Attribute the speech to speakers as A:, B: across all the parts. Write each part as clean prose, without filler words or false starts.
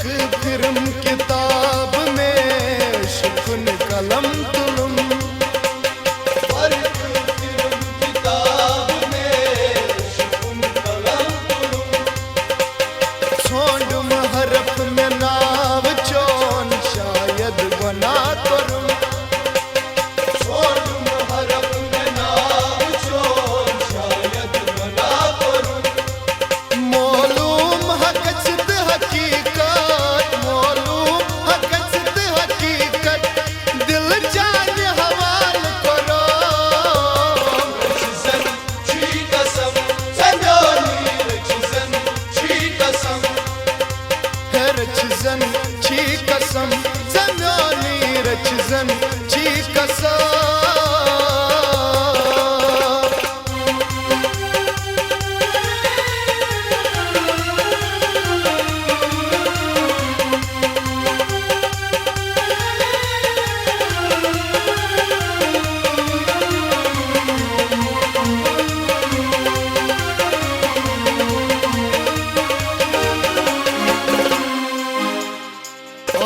A: फिरम किताब में शुकन कलम तुलम किताब में शुकन कलम तुलम छोड़ महरफ में नाव चोन शायद बना करूं छोड़ महरफ में नाव चोन शायद बना करूं मालूम हक़ हकीकत मालूम हक़ हकीकत दिल जान हवाल करो रचजन छी कसम संजोनी रचजन छी कसम रचजन छी कसम संजोनी रचजन छी कसम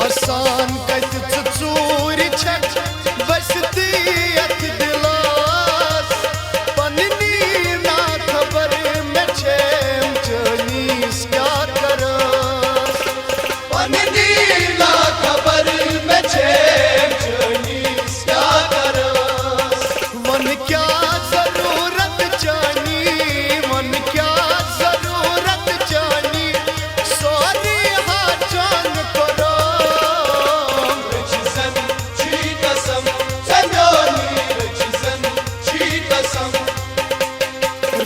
A: आसान कत चूर छक बसती अथ दिलास पन्नी ना खबर में छेम चनीस क्या करस पन्नी ना खबर में छेम चनीस क्या करस मन क्या जरूरत जानी मन क्या जरूरत जानी सोनी हाथ जान करो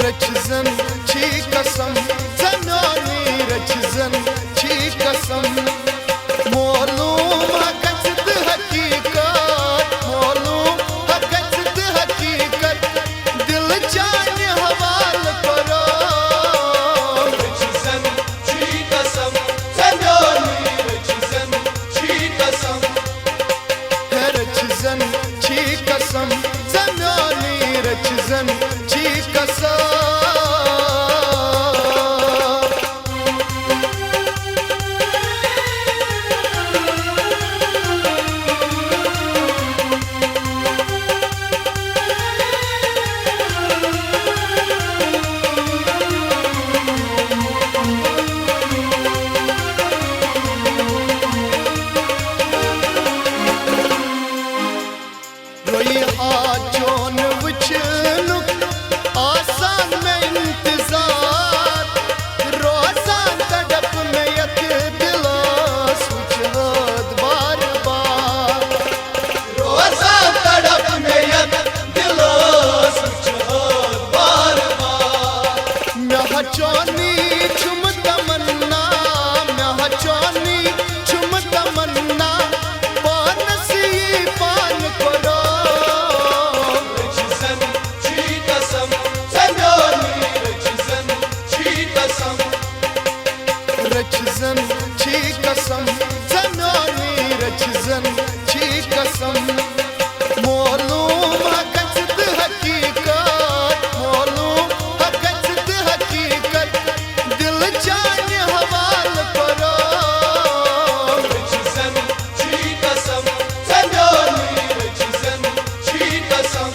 A: रचजन छी कसम जनानी रचजन छी कसम मालूम हक़ हकीकत मालूम हक़ हकीकत दिल जान हवाल करो रचजन छी कसम जनानी रचजन छी कसम रचजन छी कसम जनानी रचजन छी कसम रोई हाथ जोन वुचनुक आसान में इंतजार रोजान तड़प में यक दिलास वुचहद बार बार रोजान तड़प में यक दिलास वुचहद बार बार मैं चोनी छुम तमन्ना मैं चोनी छुम तमन्ना पानसी पान करो रचजन छी कसम जनानी रचजन छी कसम मालूम हक़ हकीकत मालूम हक़ हकीकत दिल जान हवाल करो रचजन छी कसम जनानी रचजन छी कसम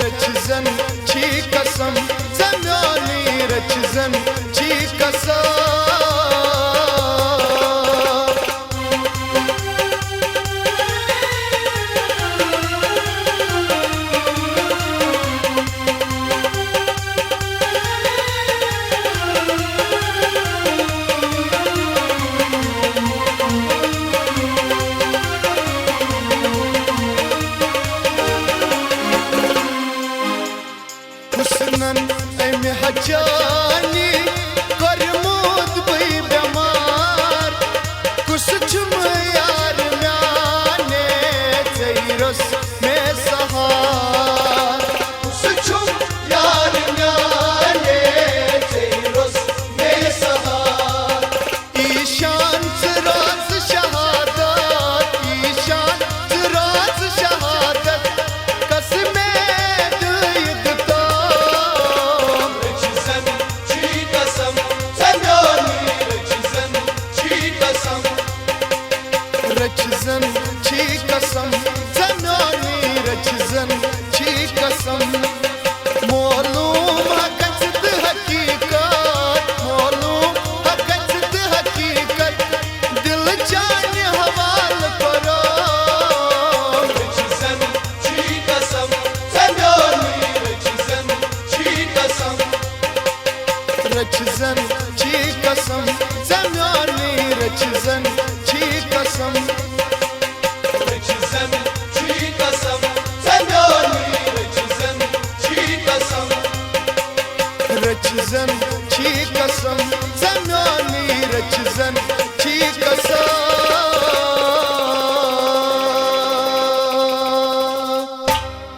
A: रचजन छी कसम जनानी रचजन छी कसम हुस्नन अमि हजानी करमूद रच जन ची कसम जम्यानी रच जन